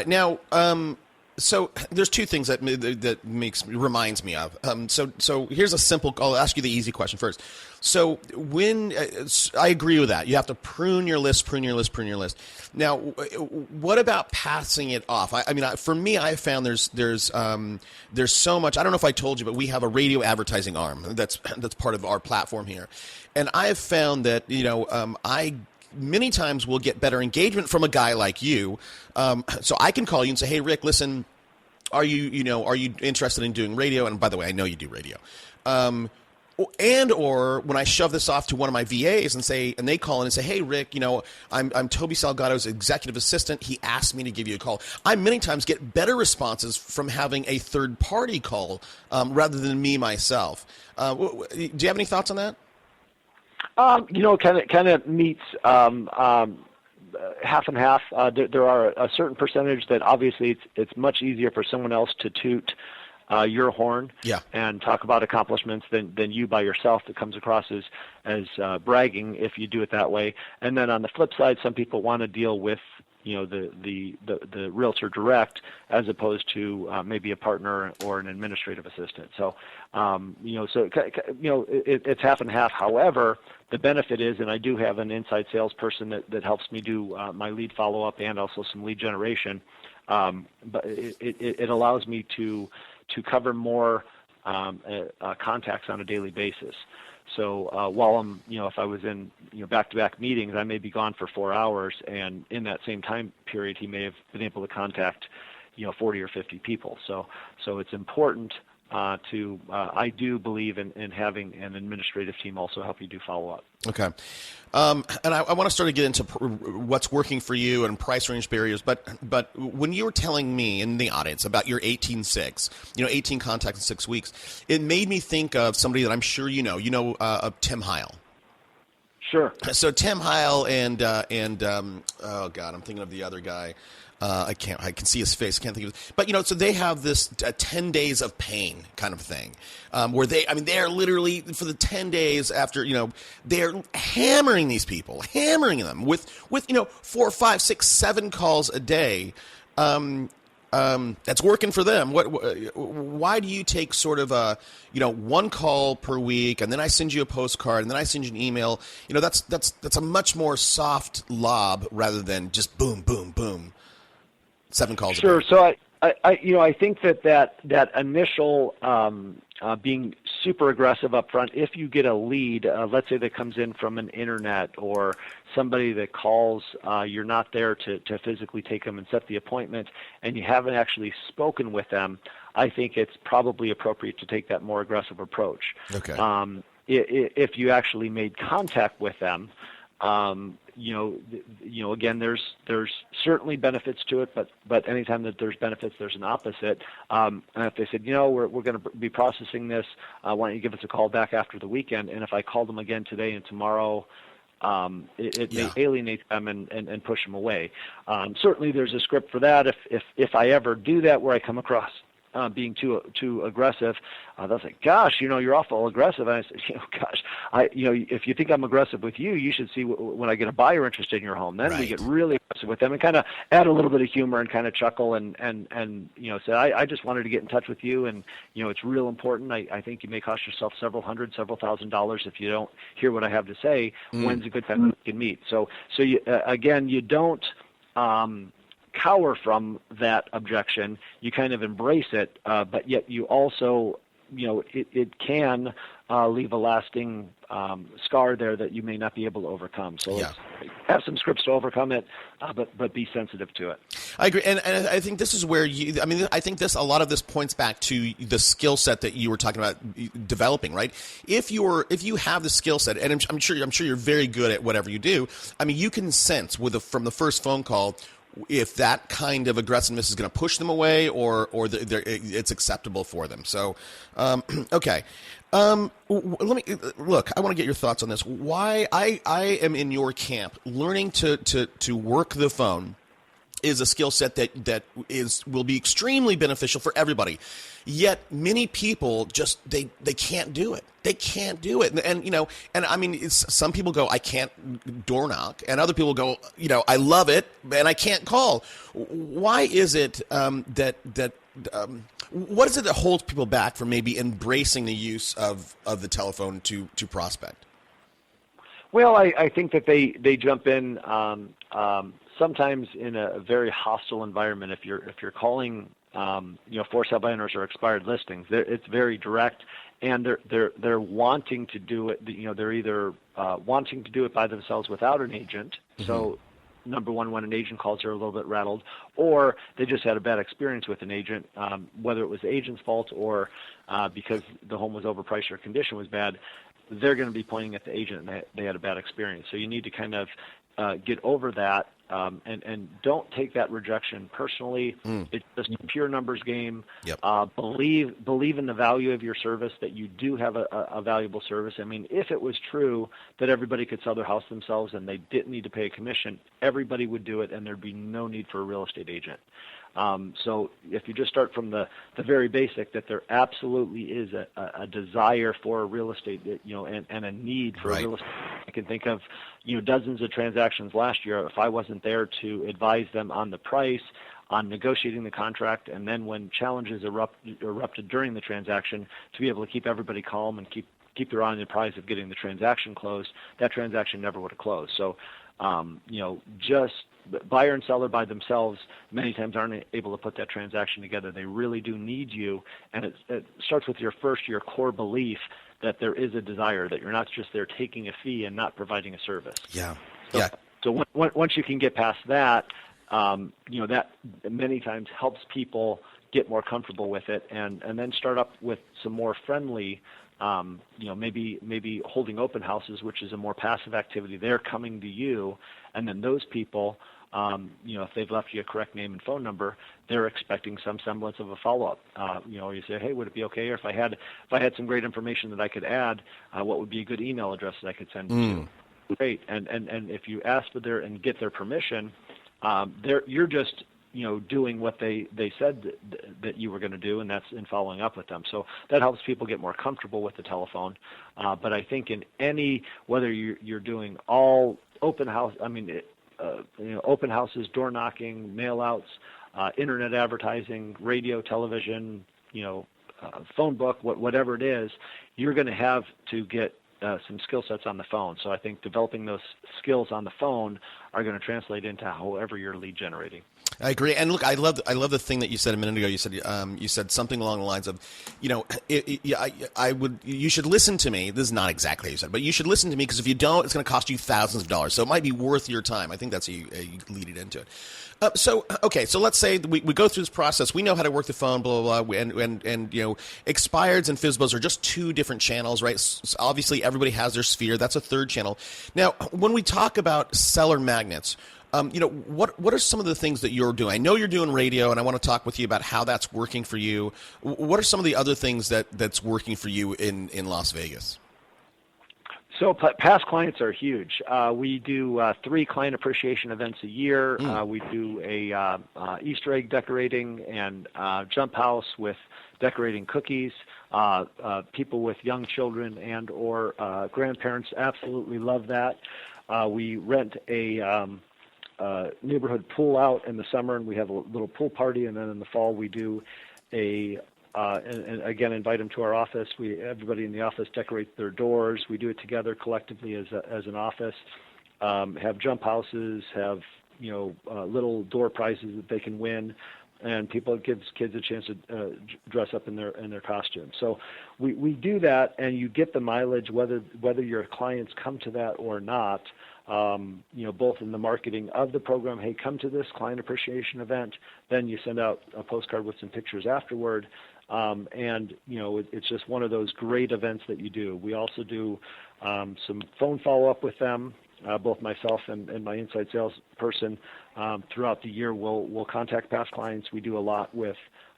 Now, so there's 2 things that reminds me of. So here's a simple. I'll ask you the easy question first. So when I agree with that, you have to prune your list. Now, what about passing it off? I mean, for me, I have found there's so much. I don't know if I told you, but we have a radio advertising arm that's part of our platform here, and I have found that I many times will get better engagement from a guy like you. So I can call you and say, hey, Rick, listen, are you interested in doing radio? And by the way, I know you do radio. Or when I shove this off to one of my VAs and they call in and say, hey, Rick, I'm Toby Salgado's executive assistant. He asked me to give you a call. I many times get better responses from having a third party call rather than me myself. Do you have any thoughts on that? Kind of meets half and half. There are a certain percentage that obviously it's much easier for someone else to toot your horn and talk about accomplishments than you by yourself. That comes across as bragging if you do it that way. And then on the flip side, some people want to deal with the realtor direct, as opposed to maybe a partner or an administrative assistant. So it's half and half. However, the benefit is, and I do have an inside salesperson that helps me do my lead follow up and also some lead generation. But it allows me to cover more contacts on a daily basis. So while I'm, if I was in back-to-back meetings, I may be gone for 4 hours, and in that same time period, he may have been able to contact 40 or 50 people. So it's important I do believe in having an administrative team also help you do follow-up. Okay. And I want to start to get into what's working for you and price range barriers. But when you were telling me in the audience about your 18-6, 18 contacts in 6 weeks, it made me think of somebody that I'm sure you know of Tim Heil. Sure. So Tim Heil and oh God, I'm thinking of the other guy. I can see his face. I can't think of it. But, so they have this 10 days of pain kind of thing, where they're literally for the 10 days after, they're hammering these people, hammering them with 4, 5, 6, 7 calls a day. That's working for them. Why do you take sort of a, 1 call per week, and then I send you a postcard, and then I send you an email? That's a much more soft lob rather than just boom, boom, boom. 7 calls a day. Sure. So I think that initial being super aggressive up front, if you get a lead, let's say that comes in from an internet or somebody that calls, you're not there to physically take them and set the appointment, and you haven't actually spoken with them, I think it's probably appropriate to take that more aggressive approach. Okay. If you actually made contact with them, again, there's certainly benefits to it, but anytime that there's benefits, there's an opposite. And if they said, we're going to be processing this, why don't you give us a call back after the weekend? And if I call them again today and tomorrow, it may alienate them and push them away. Certainly, there's a script for that. If I ever do that, where I come across being too aggressive, they'll say, "Gosh, you're awful aggressive." And I say, "Gosh, if you think I'm aggressive with you, you should see when I get a buyer interested in your home. Then we get really aggressive with them and kind of add a little bit of humor and kind of chuckle and say, I just wanted to get in touch with you, and it's real important. I think you may cost yourself several hundred, several $1,000s if you don't hear what I have to say. When's a good time we can meet?" So you don't cower from that objection. You kind of embrace it, but yet you also, it can leave a lasting scar there that you may not be able to overcome. So let's have some scripts to overcome it, but be sensitive to it. I agree, and I think this is where I think a lot of this points back to the skill set that you were talking about developing, right? If you have the skill set, and I'm sure you're very good at whatever you do. You can sense from the first phone call if that kind of aggressiveness is going to push them away or it's acceptable for them. So, okay. Let me look. I want to get your thoughts on this. Why I am in your camp. Learning to work the phone is a skill set that will be extremely beneficial for everybody. Yet many people just they can't do it. They can't do it, and some people go, I can't door knock, and other people go, I love it, and I can't call. Why is it what is it that holds people back from maybe embracing the use of the telephone to prospect? Well, I think that they jump in sometimes in a very hostile environment. If you're calling for sale by owners or expired listings, it's very direct, and they're wanting to do it. They're either wanting to do it by themselves without an agent. Mm-hmm. So, number one, when an agent calls, they're a little bit rattled, or they just had a bad experience with an agent, whether it was the agent's fault or because the home was overpriced or condition was bad. They're going to be pointing at the agent and they had a bad experience. So you need to kind of get over that and don't take that rejection personally. It's just a pure numbers game. Yep. Believe in the value of your service, that you do have a valuable service. If it was true that everybody could sell their house themselves and they didn't need to pay a commission, everybody would do it, and there'd be no need for a real estate agent. So if you just start from the very basic, that there absolutely is a desire for real estate, and a need for real estate. I can think of, dozens of transactions last year. If I wasn't there to advise them on the price, on negotiating the contract, and then when challenges erupted during the transaction, to be able to keep everybody calm and keep their eye on the prize of getting the transaction closed, that transaction never would have closed. So, just buyer and seller by themselves many times aren't able to put that transaction together. They really do need you, and it starts with your core belief that there is a desire, that you're not just there taking a fee and not providing a service. Yeah. So once you can get past that, that many times helps people get more comfortable with it, and then start up with some more friendly, maybe holding open houses, which is a more passive activity. They're coming to you, and then those people, if they've left you a correct name and phone number, they're expecting some semblance of a follow-up. You say, hey, would it be okay, or if I had some great information that I could add, what would be a good email address that I could send to? Great, and if you ask for their and get their permission, you're just doing what they said that you were going to do, and that's in following up with them. So that helps people get more comfortable with the telephone. But I think whether you're doing all open house, open houses, door knocking, mail outs, internet advertising, radio, television, phone book, whatever it is, you're going to have to get some skill sets on the phone. So I think developing those skills on the phone are going to translate into however you're lead generating. I agree. And look, I love the thing that you said a minute ago. You said something along the lines of, you should listen to me. This is not exactly what you said, but you should listen to me, because if you don't, it's going to cost you thousands of dollars. So it might be worth your time. I think that's how you lead it into it. So let's say we go through this process. We know how to work the phone, blah, blah, blah, and expireds and FSBOs are just two different channels, right? So obviously, everybody has their sphere. That's a third channel. Now, when we talk about seller magnets, what are some of the things that you're doing? I know you're doing radio, and I want to talk with you about how that's working for you. What are some of the other things that's working for you in Las Vegas? So past clients are huge. We do 3 client appreciation events a year. We do a Easter egg decorating and jump house with decorating cookies. People with young children and or grandparents absolutely love that. We rent a neighborhood pool out in the summer, and we have a little pool party, and then in the fall we do and again, invite them to our office. Everybody in the office decorates their doors. We do it together collectively as an office. Have jump houses. Have little door prizes that they can win, and it gives kids a chance to dress up in their costumes. So we do that, and you get the mileage whether your clients come to that or not. Both in the marketing of the program, hey, come to this client appreciation event. Then you send out a postcard with some pictures afterward. It's just one of those great events that you do. We also do some phone follow-up with them. Both myself and my inside sales person throughout the year will contact past clients. We do a lot with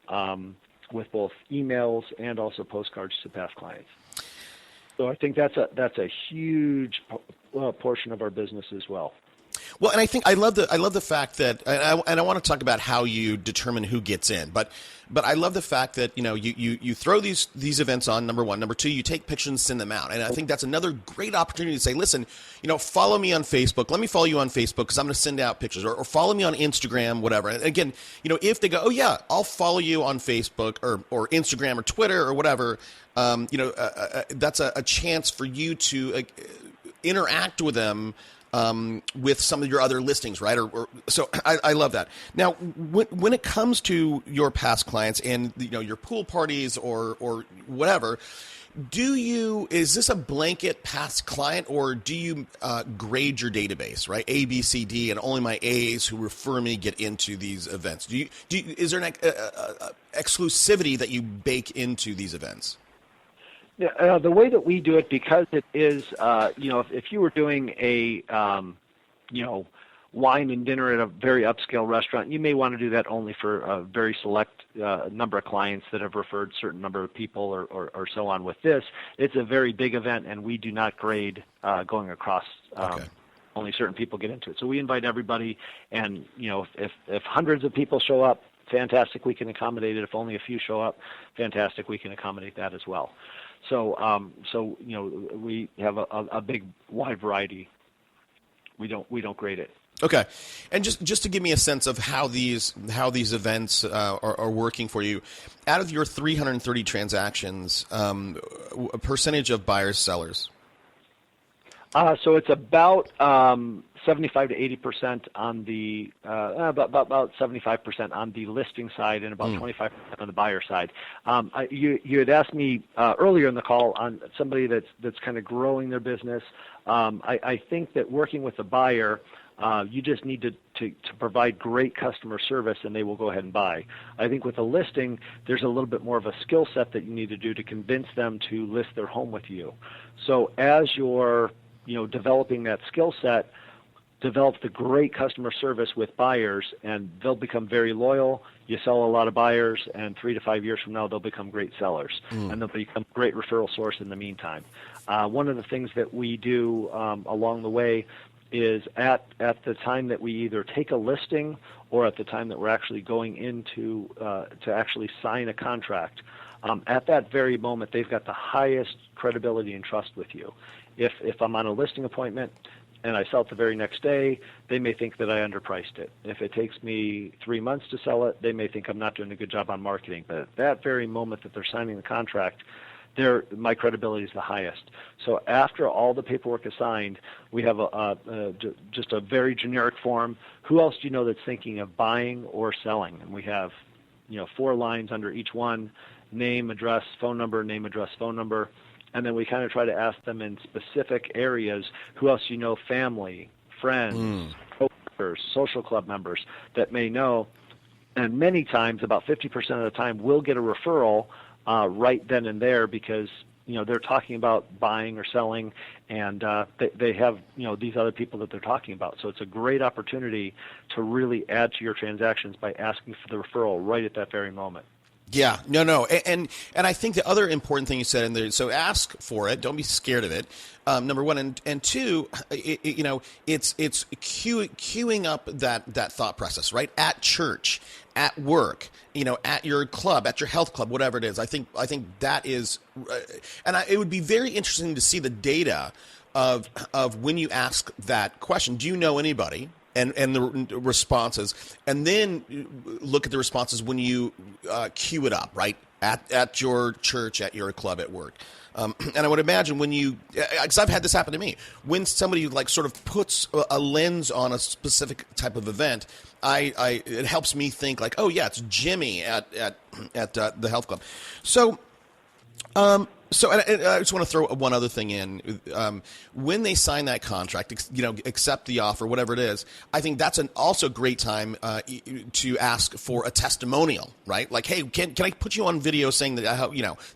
both emails and also postcards to past clients. So I think that's a huge portion of our business as well. Well, and I think I love the fact that, and I want to talk about how you determine who gets in, but I love the fact that you throw these events on, number one. Number two, you take pictures and send them out, and I think that's another great opportunity to say, listen, follow me on Facebook. Let me follow you on Facebook because I'm going to send out pictures, or follow me on Instagram, whatever. And again, if they go, oh yeah, I'll follow you on Facebook or Instagram or Twitter or whatever, that's a chance for you to interact with them. With some of your other listings, right? So I love that. Now, when it comes to your past clients and your pool parties or whatever, is this a blanket past client, or do you grade your database, right? A, B, C, D, and only my A's who refer me get into these events? Is there an exclusivity that you bake into these events? Yeah, the way that we do it, because it is, if you were doing a, wine and dinner at a very upscale restaurant, you may want to do that only for a very select number of clients that have referred a certain number of people or so on. With this, it's a very big event, and we do not grade going across. Okay. Only certain people get into it. So we invite everybody, and if hundreds of people show up, fantastic, we can accommodate it. If only a few show up, fantastic, we can accommodate that as well. So, we have a big, wide variety. We don't grade it. Okay, and just to give me a sense of how these events are working for you, out of your 330 transactions, a percentage of buyers sellers. So it's about 75 to 80% on the about 75% on the listing side and about 25% on the buyer side. You had asked me earlier in the call on somebody that's kind of growing their business. I think that working with the buyer, you just need to provide great customer service, and they will go ahead and buy. I think with a listing, there's a little bit more of a skill set that you need to do to convince them to list their home with you. So as you're developing that skill set, develop the great customer service with buyers, and they'll become very loyal. You sell a lot of buyers, and 3 to 5 years from now, they'll become great sellers, and they'll become a great referral source in the meantime. One of the things that we do along the way is at the time that we either take a listing or at the time that we're actually going into to actually sign a contract, at that very moment, they've got the highest credibility and trust with you. If I'm on a listing appointment and I sell it the very next day, they may think that I underpriced it. If it takes me 3 months to sell it, they may think I'm not doing a good job on marketing. But at that very moment that they're signing the contract, my credibility is the highest. So after all the paperwork is signed, we have just a very generic form. Who else do you know that's thinking of buying or selling? And we have 4 lines under each one: name, address, phone number, name, address, phone number. And then we kind of try to ask them in specific areas, who else you know, family, friends, coworkers, social club members that may know. And many times, about 50% of the time, we'll get a referral right then and there because they're talking about buying or selling, and they have these other people that they're talking about. So it's a great opportunity to really add to your transactions by asking for the referral right at that very moment. Yeah, no, and I think the other important thing you said in there. So ask for it. Don't be scared of it. Number one, and two, it's queuing up that thought process, right? At church, at work, at your club, at your health club, whatever it is. I think that is, it would be very interesting to see the data of when you ask that question. Do you know anybody? And the responses, and then look at the responses when you queue it up, right, at your church, at your club, at work. And I would imagine when because I've had this happen to me, when somebody sort of puts a lens on a specific type of event, it helps me think oh yeah, it's Jimmy at the health club. So I just want to throw one other thing in. When they sign that contract, accept the offer, whatever it is, I think that's also a great time to ask for a testimonial, right? Like, hey, can I put you on video saying that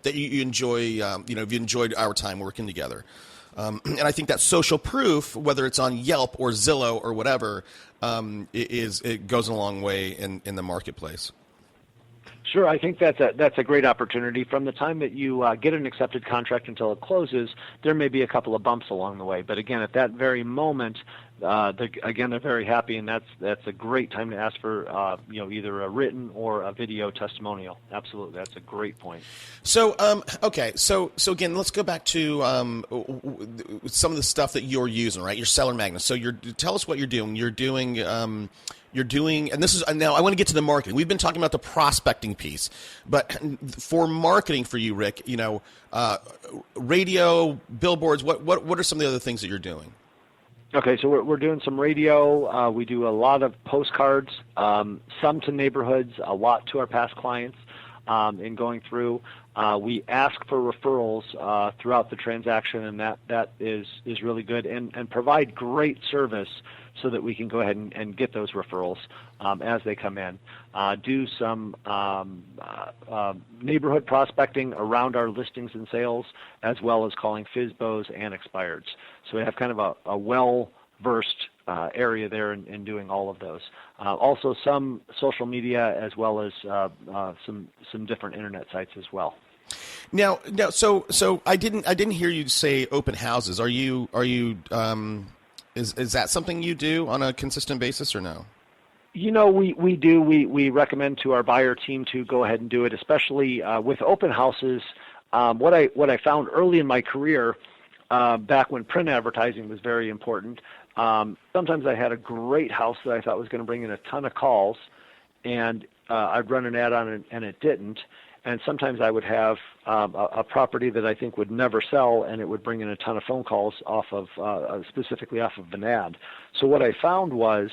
that you enjoy, you enjoyed our time working together. And I think that social proof, whether it's on Yelp or Zillow or whatever, it goes a long way in the marketplace. Sure, I think that's a great opportunity. From the time that you get an accepted contract until it closes, there may be a couple of bumps along the way. But again, at that very moment, they're very happy, and that's a great time to ask for either a written or a video testimonial. Absolutely, that's a great point. So okay, so again, let's go back to some of the stuff that you're using, right? Your seller magnet. So tell us what you're doing. You're doing, and this is now I want to get to the marketing. We've been talking about the prospecting piece, but for marketing for you, Rick, radio, billboards. What are some of the other things that you're doing? Okay, so we're doing some radio. We do a lot of postcards, some to neighborhoods, a lot to our past clients. In going through, we ask for referrals throughout the transaction, and that is really good, and provide great service so that we can go ahead and get those referrals as they come in. Do some neighborhood prospecting around our listings and sales, as well as calling FSBOs and expireds. So we have kind of a well-versed area there in doing all of those. Also some social media, as well as some different internet sites as well. Now, so I didn't hear you say open houses. Are you is that something you do on a consistent basis or no? We do. We recommend to our buyer team to go ahead and do it, especially with open houses. What I found early in my career, back when print advertising was very important, sometimes I had a great house that I thought was going to bring in a ton of calls, and I'd run an ad on it, and it didn't. And sometimes I would have a property that I think would never sell, and it would bring in a ton of phone calls off of specifically off of an ad. So what I found was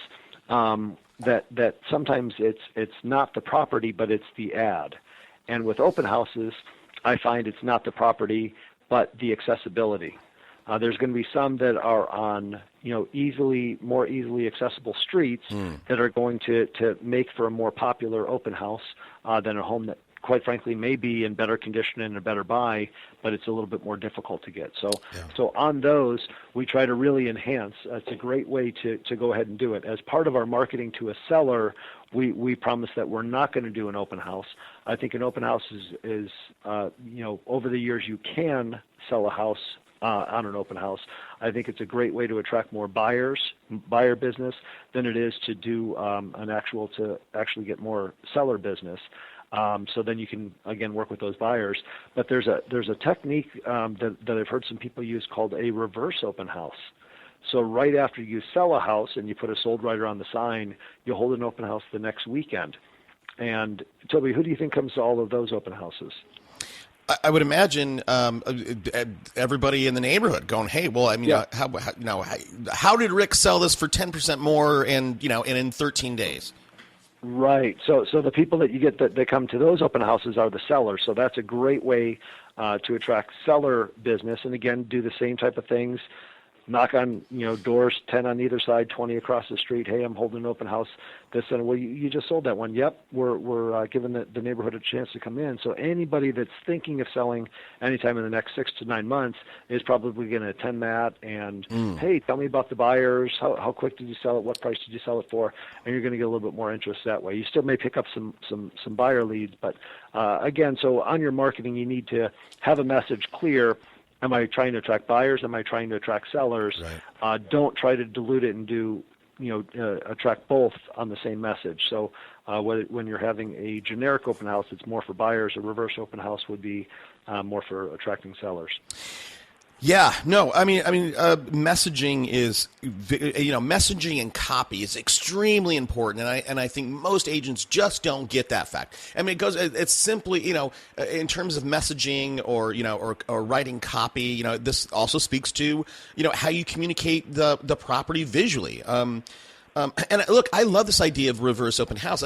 that sometimes it's not the property, but it's the ad. And with open houses, I find it's not the property, but the accessibility. There's going to be some that are on, more easily accessible streets that are going to make for a more popular open house than a home that, quite frankly, may be in better condition and a better buy, but it's a little bit more difficult to get. So on those, we try to really enhance. It's a great way to go ahead and do it. As part of our marketing to a seller, we promise that we're not going to do an open house. I think an open house is over the years you can sell a house on an open house. I think it's a great way to attract more buyer business than it is to do to actually get more seller business. So then you can, again, work with those buyers. But there's a technique that I've heard some people use called a reverse open house. So right after you sell a house and you put a sold writer on the sign, you hold an open house the next weekend. And Toby, who do you think comes to all of those open houses? I would imagine everybody in the neighborhood going, "Hey, well, I mean, how did Rick sell this for 10% more and in 13 days?" Right. So the people that you get that come to those open houses are the sellers. So that's a great way to attract seller business. And again, do the same type of things. Knock on doors, 10 on either side, 20 across the street. Hey, I'm holding an open house. This and well, you just sold that one. Yep, we're giving the neighborhood a chance to come in. So anybody that's thinking of selling anytime in the next 6 to 9 months is probably going to attend that. And hey, tell me about the buyers. How quick did you sell it? What price did you sell it for? And you're going to get a little bit more interest that way. You still may pick up some buyer leads, but again, so on your marketing, you need to have a message clear. Am I trying to attract buyers? Am I trying to attract sellers? Right. Don't try to dilute it and do, attract both on the same message. So when you're having a generic open house, it's more for buyers. A reverse open house would be more for attracting sellers. Yeah, no, I mean, messaging is, messaging and copy is extremely important, and I think most agents just don't get that fact. I mean, it's simply, in terms of messaging or writing copy, this also speaks to, how you communicate the property visually. And look, I love this idea of reverse open house.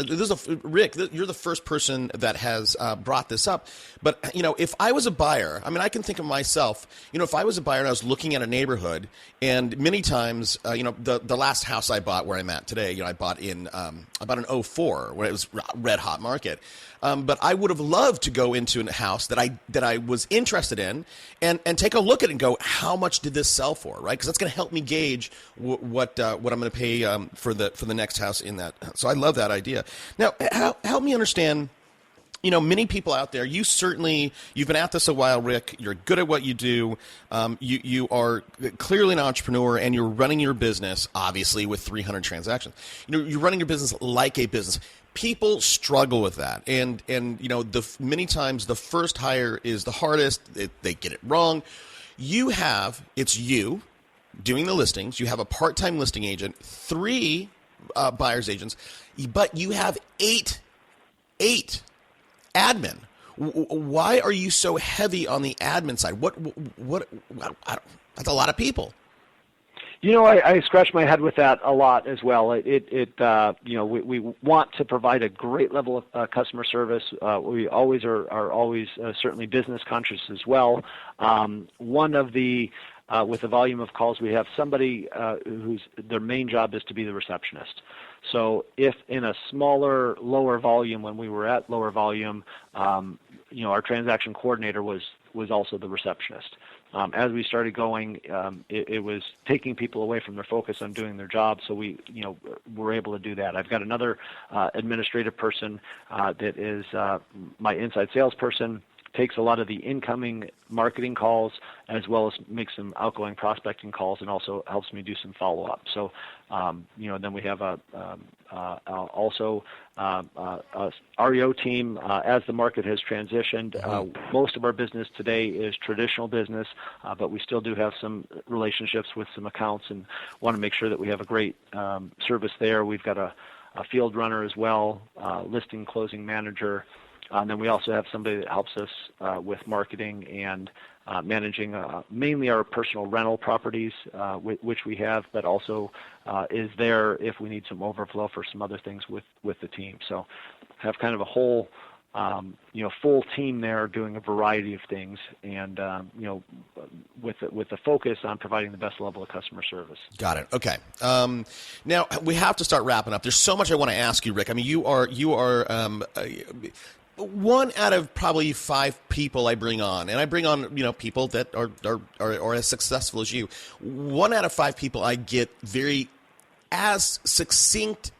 Rick, you're the first person that has brought this up. But, if I was a buyer, I mean, I can think of myself, if I was a buyer and I was looking at a neighborhood, and many times, the last house I bought where I'm at today, I bought in about an 04 when it was red hot market. But I would have loved to go into a house that I was interested in and take a look at it and go, how much did this sell for, right? Because that's going to help me gauge what I'm going to pay for the next house in that. So I love that idea. Now, help me understand. Many people out there, you've been at this a while, Rick. You're good at what you do. You are clearly an entrepreneur, and you're running your business, obviously, with 300 transactions. You're running your business like a business. People struggle with that, and many times the first hire is the hardest. They get it wrong. It's you doing the listings. You have a part-time listing agent, 3 buyer's agents, but you have eight admin. Why are you so heavy on the admin side? That's a lot of people. I scratch my head with that a lot as well. We want to provide a great level of customer service. We always are always certainly business conscious as well. One of the with the volume of calls, we have somebody whose their main job is to be the receptionist. So if in a smaller, lower volume, when we were at lower volume, our transaction coordinator was also the receptionist. As we started going, it was taking people away from their focus on doing their job, so we were able to do that. I've got another administrative person that is my inside salesperson, takes a lot of the incoming marketing calls as well as makes some outgoing prospecting calls, and also helps me do some follow-up. So, then we have also a REO team. As the market has transitioned, most of our business today is traditional business, but we still do have some relationships with some accounts and want to make sure that we have a great service there. We've got a field runner as well, listing closing manager. And then we also have somebody that helps us with marketing and managing mainly our personal rental properties, which we have, but also is there if we need some overflow for some other things with the team. So have kind of a whole full team there doing a variety of things, and with the focus on providing the best level of customer service. Got it. Okay. Now we have to start wrapping up. There's so much I want to ask you, Rick. I mean, you are one out of probably 5 people I bring on, and I bring on people that are as successful as you. 1 out of 5 people I get very as succinct,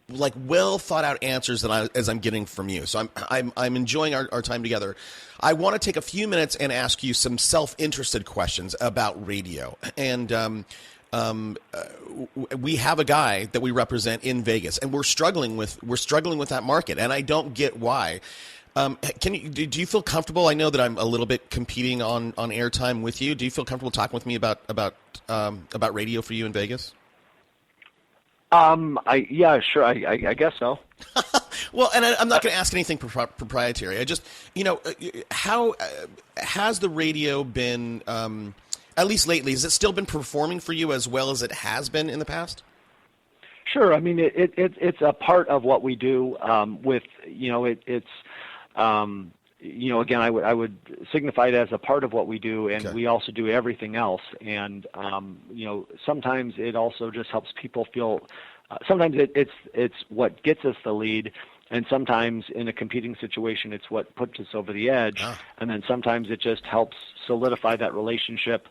like well thought out answers as I'm getting from you. So I'm enjoying our time together. I want to take a few minutes and ask you some self-interested questions about radio. And we have a guy that we represent in Vegas, and we're struggling with that market, and I don't get why. Do you feel comfortable? I know that I'm a little bit competing on airtime with you. Do you feel comfortable talking with me about radio for you in Vegas? Yeah, sure. I guess so. Well, and I'm not going to ask anything proprietary. I just, how has the radio been? At least lately, has it still been performing for you as well as it has been in the past? Sure. I mean, it's a part of what we do. Again, I would signify it as a part of what we do, and we also do everything else. And sometimes it also just helps people feel. Sometimes it's what gets us the lead. And sometimes in a competing situation, it's what puts us over the edge. And then sometimes it just helps solidify that relationship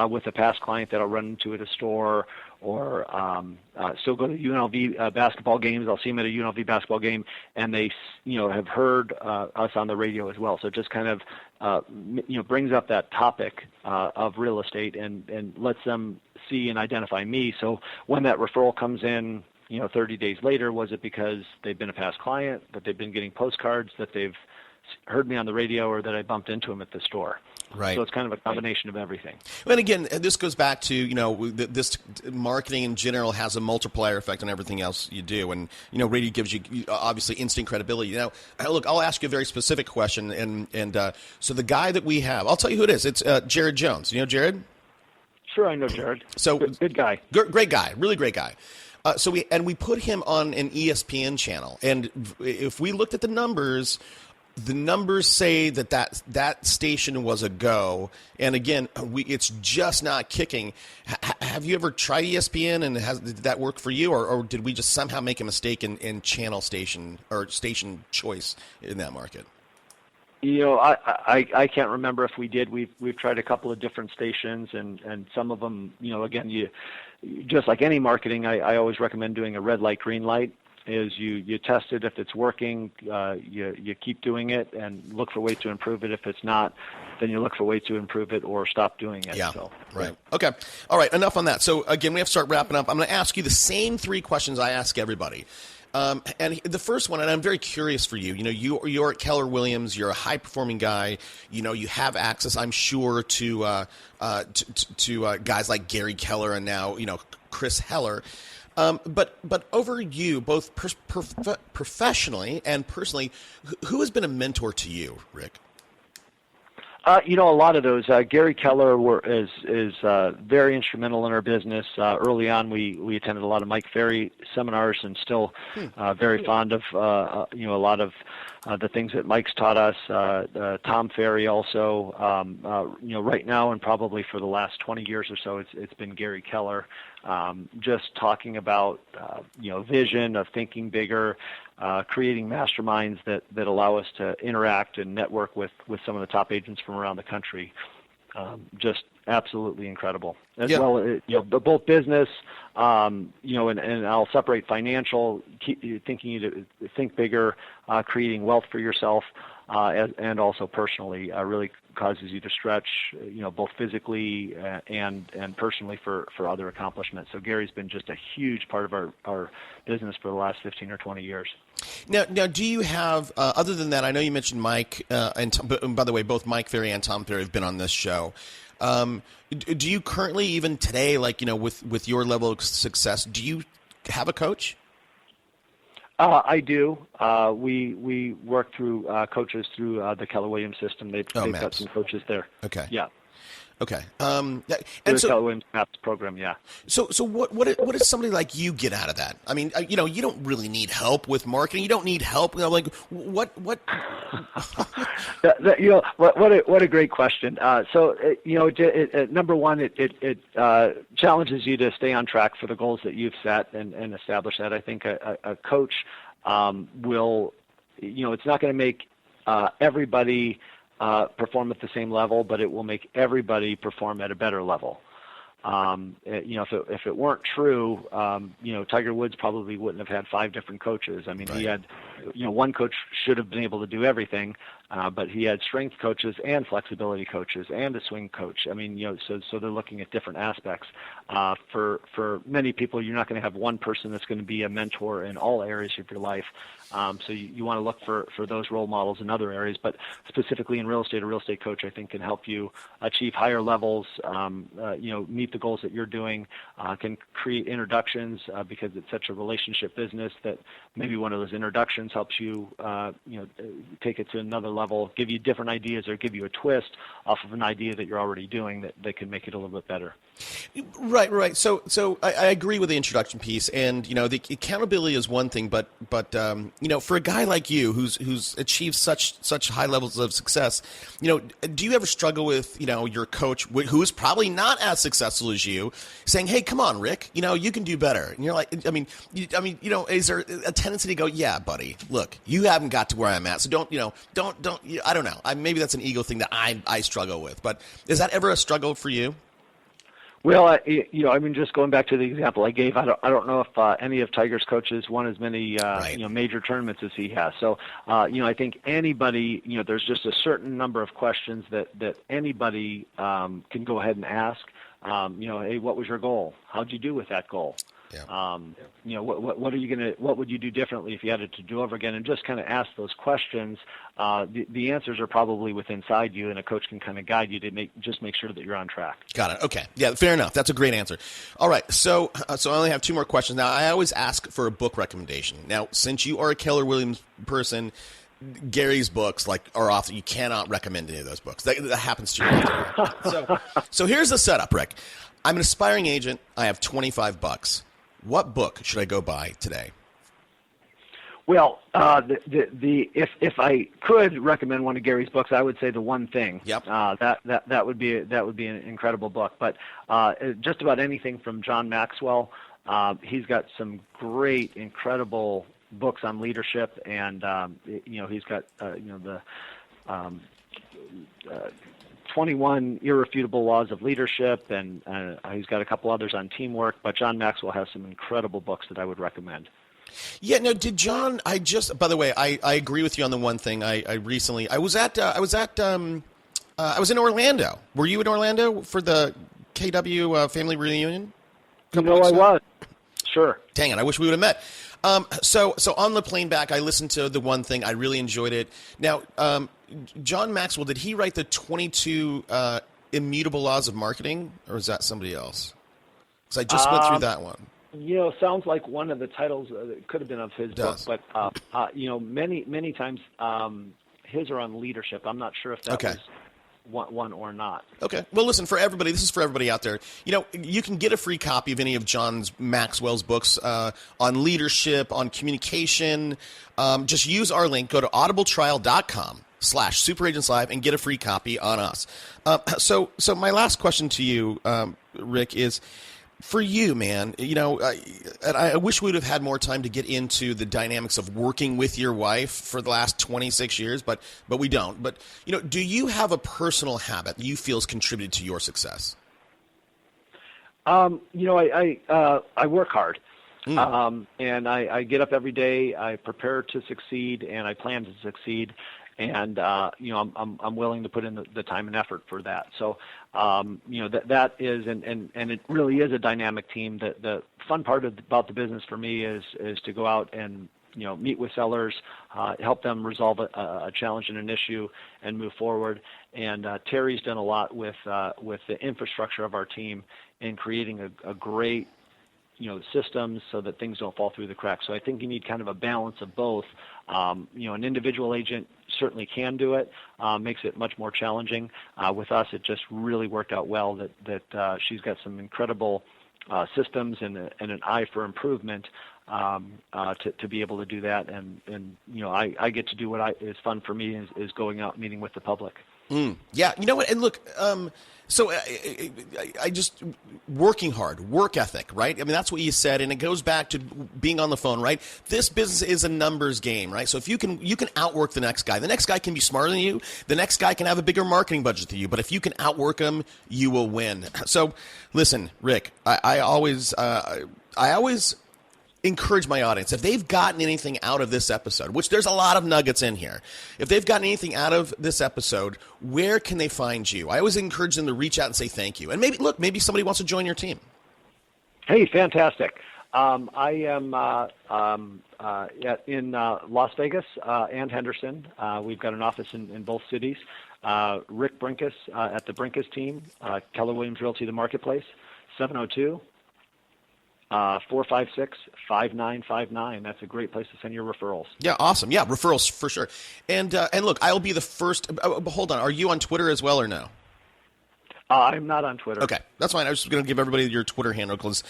with a past client that I'll run into at a store, or still go to UNLV basketball games. I'll see them at a UNLV basketball game, and they have heard us on the radio as well. So it just kind of brings up that topic of real estate and lets them see and identify me. So when that referral comes in, 30 days later, was it because they've been a past client, that they've been getting postcards, that they've heard me on the radio, or that I bumped into them at the store? Right. So it's kind of a combination of everything. And again, this goes back to, this marketing in general has a multiplier effect on everything else you do. And, radio gives you obviously instant credibility. Now, look, I'll ask you a very specific question. And so the guy that we have, I'll tell you who it is. It's Jared Jones. You know Jared? Sure, I know Jared. So good guy. Great guy. Really great guy. So we put him on an ESPN channel, and if we looked at the numbers say that station was a go. And again, it's just not kicking. Have you ever tried ESPN, and did that work for you, or did we just somehow make a mistake in channel station or station choice in that market? I can't remember if we did. We've tried a couple of different stations, and some of them, again, you just like any marketing, I always recommend doing a red light, green light. Is you test it. If it's working, you keep doing it and look for ways to improve it. If it's not, then you look for ways to improve it or stop doing it. Yeah, right. Okay. All right, enough on that. So again, we have to start wrapping up. I'm going to ask you the same 3 questions I ask everybody. And the first one, and I'm very curious for you, you're at Keller Williams, you're a high-performing guy, you have access, I'm sure, to guys like Gary Keller and now, Chris Heller. But over you, both professionally and personally, who has been a mentor to you, Rick? A lot of those. Gary Keller is very instrumental in our business. Early on, we attended a lot of Mike Ferry seminars, and still very fond of a lot of the things that Mike's taught us. Tom Ferry also. Right now, and probably for the last 20 years or so, it's been Gary Keller. Just talking about vision of thinking bigger. Creating masterminds that allow us to interact and network with some of the top agents from around the country. Just absolutely incredible. As well, both business, and I'll separate financial, thinking you to think bigger, creating wealth for yourself, and also personally, really causes you to stretch, both physically and personally for other accomplishments. So Gary's been just a huge part of our business for the last 15 or 20 years. Now, do you have, other than that, I know you mentioned Mike, and by the way, both Mike Ferry and Tom Ferry have been on this show. Do you currently, even today, with your level of success, do you have a coach? I do. We work through coaches through the Keller Williams system. They've got some coaches there. Okay. Yeah. Okay. And so Keller Williams MAPS program. Yeah. So what does somebody like you get out of that? I mean, you don't really need help with marketing. You don't need help. What? What a great question. Number one, it challenges you to stay on track for the goals that you've set and establish that. I think a coach will, it's not going to make everybody perform at the same level, but it will make everybody perform at a better level. If it weren't true, Tiger Woods probably wouldn't have had 5 different coaches. I mean, right. He had, one coach should have been able to do everything, but he had strength coaches and flexibility coaches and a swing coach. I mean, so they're looking at different aspects. For many people, you're not going to have one person that's going to be a mentor in all areas of your life. So you want to look for those role models in other areas, but specifically in real estate, a real estate coach, I think, can help you achieve higher levels, meet the goals that you're doing, can create introductions because it's such a relationship business that maybe one of those introductions helps you, take it to another level, give you different ideas or give you a twist off of an idea that you're already doing that can make it a little bit better. Right. So I agree with the introduction piece, and the accountability is one thing, but for a guy like you who's achieved such high levels of success, do you ever struggle with your coach who's probably not as successful as you, saying, "Hey, come on, Rick, you can do better," and you're like, is there a tendency to go, "Yeah, buddy, look, you haven't got to where I'm at, so don't I don't know. Maybe that's an ego thing that I struggle with, but is that ever a struggle for you? Well, just going back to the example I gave, I don't know if any of Tiger's coaches won as many, right. Major tournaments as he has. So, I think anybody, there's just a certain number of questions that anybody can go ahead and ask. Hey, what was your goal? How'd you do with that goal? Yeah. What would you do differently if you had it to do over again? And just kind of ask those questions. The answers are probably within inside you, and a coach can kind of guide you to make sure that you're on track. Got it. Okay. Yeah, fair enough. That's a great answer. All right. So I only have 2 more questions. Now, I always ask for a book recommendation. Now, since you are a Keller Williams person, Gary's books are off. You cannot recommend any of those books. That happens to you often. So here's the setup, Rick. I'm an aspiring agent. I have $25. What book should I go buy today? Well, if I could recommend one of Gary's books, I would say The One Thing. Yep. That would be an incredible book. But just about anything from John Maxwell. He's got some great, incredible books on leadership, and he's got the 21 Irrefutable Laws of Leadership, and he's got a couple others on teamwork, but John Maxwell has some incredible books that I would recommend. Yeah, no, did John, by the way, I agree with you on the one thing. I was in Orlando. Were you in Orlando for the KW family reunion? I was. Sure. Dang it, I wish we would have met. So on the plane back, I listened to The One Thing. I really enjoyed it. Now, John Maxwell, did he write the 22 Immutable Laws of Marketing, or is that somebody else? Because I just went through that one. Sounds like one of the titles could have been of his book, but many times his are on leadership. I'm not sure if that was one or not. Okay. Well, listen, for everybody, this is for everybody out there. You can get a free copy of any of John Maxwell's books on leadership, on communication. Just use our link. Go to audibletrial.com/superagentslive and get a free copy on us. So my last question to you, Rick, is for you, man. I wish we would have had more time to get into the dynamics of working with your wife for the last 26 years, but we don't. But do you have a personal habit that you feel has contributed to your success? I work hard. And I get up every day, I prepare to succeed, and I plan to succeed. And I'm willing to put in the time and effort for that. So that is and it really is a dynamic team. The fun part about the business for me is to go out and meet with sellers, help them resolve a challenge and an issue, and move forward. And Terry's done a lot with the infrastructure of our team in creating a great systems so that things don't fall through the cracks. So I think you need kind of a balance of both. An individual agent certainly can do it, makes it much more challenging. With us, it just really worked out well that she's got some incredible systems and an eye for improvement to be able to do that. And I get to do what is fun for me is going out and meeting with the public. Yeah, you know what? And look, so I just working hard, work ethic, right? I mean, that's what you said, and it goes back to being on the phone, right? This business is a numbers game, right? So if you can outwork the next guy can be smarter than you. The next guy can have a bigger marketing budget than you, but if you can outwork him, you will win. So listen, Rick, I always encourage my audience, if they've gotten anything out of this episode, which there's a lot of nuggets in here, if they've gotten anything out of this episode, where can they find you? I always encourage them to reach out and say thank you. And maybe somebody wants to join your team. Hey, fantastic. I am in Las Vegas and Henderson. We've got an office in both cities. Rick Brenkus at the Brenkus team, Keller Williams Realty, the Marketplace, 702 456-5959. That's a great place to send your referrals. Yeah, awesome. Yeah, referrals for sure. And look, I'll be the first. Hold on, are you on Twitter as well or no? I'm not on Twitter. Okay, that's fine. I was just going to give everybody your Twitter handle because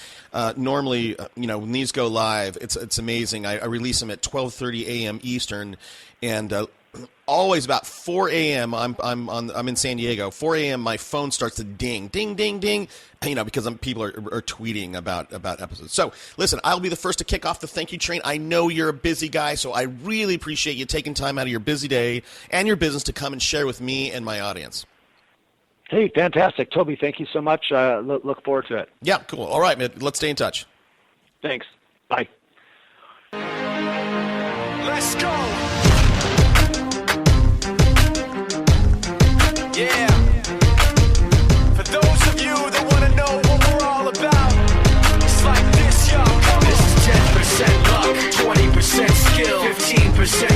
normally, when these go live, it's amazing. I release them at 12:30 a.m. Eastern, and always about 4 a.m. I'm in San Diego. 4 a.m. my phone starts to ding, ding, ding, ding. Because people are tweeting about episodes. So listen, I'll be the first to kick off the thank you train. I know you're a busy guy, so I really appreciate you taking time out of your busy day and your business to come and share with me and my audience. Hey, fantastic. Toby, thank you so much. Look forward to it. Yeah, cool. All right, man. Let's stay in touch. Thanks. Bye. Let's go. Yeah. For those of you that want to know what we're all about, it's like this, y'all. This is 10% luck, 20% skill, 15%